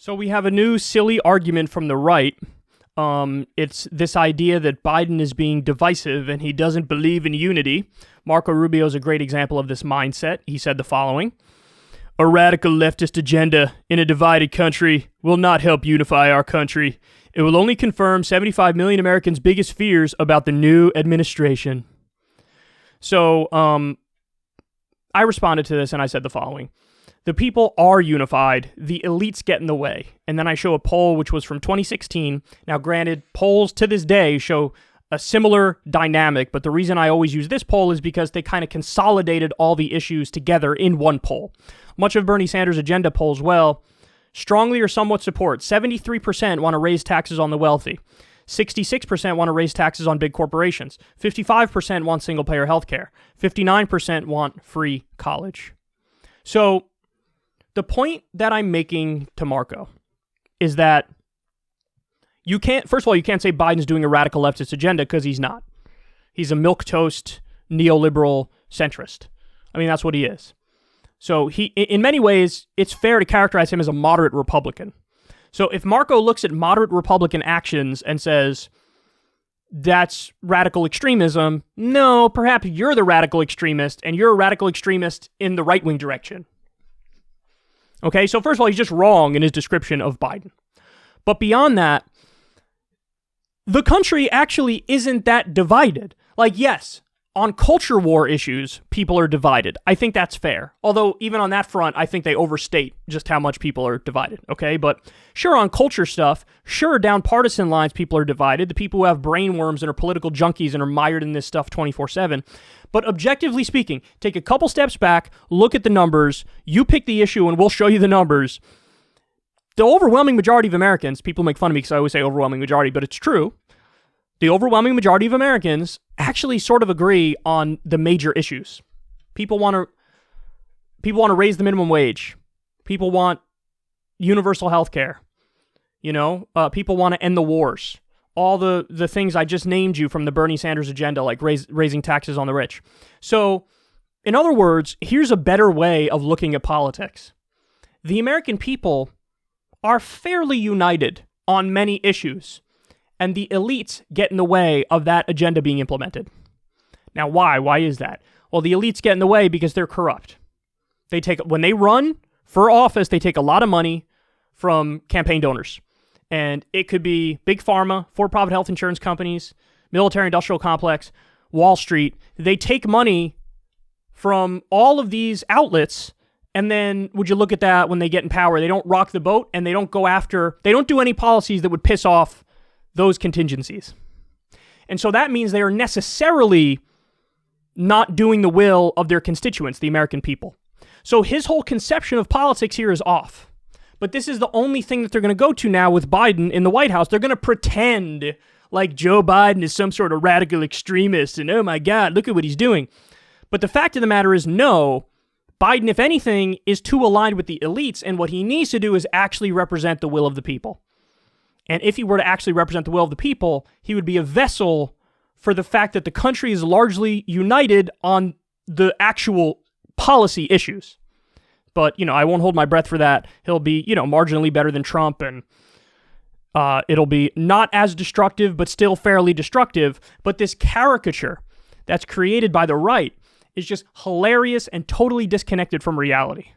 So we have a new silly argument from the right. It's this idea that Biden is being divisive and he doesn't believe in unity. Marco Rubio is a great example of this mindset. He said the following: "A radical leftist agenda in a divided country will not help unify our country. It will only confirm 75 million Americans' biggest fears about the new administration." So, I responded to this and I said the following: the people are unified, the elites get in the way. And then I show a poll which was from 2016. Now, granted, polls to this day show a similar dynamic, but the reason I always use this poll is because they kind of consolidated all the issues together in one poll. Much of Bernie Sanders' agenda polls, well, strongly or somewhat support. 73% want to raise taxes on the wealthy. 66% want to raise taxes on big corporations. 55% want single-payer health care. 59% want free college. So, the point that I'm making to Marco is that you can't say Biden's doing a radical leftist agenda, because he's not. He's a milquetoast neoliberal centrist. I mean, that's what he is. So in many ways, it's fair to characterize him as a moderate Republican. So if Marco looks at moderate Republican actions and says, that's radical extremism, no, perhaps you're the radical extremist, and you're a radical extremist in the right-wing direction. Okay, so first of all, he's just wrong in his description of Biden. But beyond that, the country actually isn't that divided. Like, yes, on culture war issues, people are divided. I think that's fair. Although, even on that front, I think they overstate just how much people are divided, okay? But sure, on culture stuff, sure, down partisan lines, people are divided. The people who have brainworms and are political junkies and are mired in this stuff 24/7. But objectively speaking, take a couple steps back, look at the numbers, you pick the issue, and we'll show you the numbers. The overwhelming majority of Americans, people make fun of me because I always say overwhelming majority, but it's true. The overwhelming majority of Americans actually sort of agree on the major issues. People want to raise the minimum wage. People want universal health care. People want to end the wars. All the things I just named you from the Bernie Sanders agenda, like raising taxes on the rich. So, in other words, here's a better way of looking at politics. The American people are fairly united on many issues, and the elites get in the way of that agenda being implemented. Now, why? Why is that? Well, the elites get in the way because they're corrupt. When they run for office, they take a lot of money from campaign donors. And it could be big pharma, for-profit health insurance companies, military-industrial complex, Wall Street. They take money from all of these outlets, and then would you look at that when they get in power? They don't rock the boat, and they don't do any policies that would piss off those contingencies. And so that means they are necessarily not doing the will of their constituents, the American people. So his whole conception of politics here is off. But this is the only thing that they're going to go to now with Biden in the White House. They're going to pretend like Joe Biden is some sort of radical extremist and, oh my God, look at what he's doing. But the fact of the matter is, no, Biden, if anything, is too aligned with the elites, and what he needs to do is actually represent the will of the people. And if he were to actually represent the will of the people, he would be a vessel for the fact that the country is largely united on the actual policy issues. But, I won't hold my breath for that. He'll be, marginally better than Trump, and it'll be not as destructive, but still fairly destructive. But this caricature that's created by the right is just hilarious and totally disconnected from reality.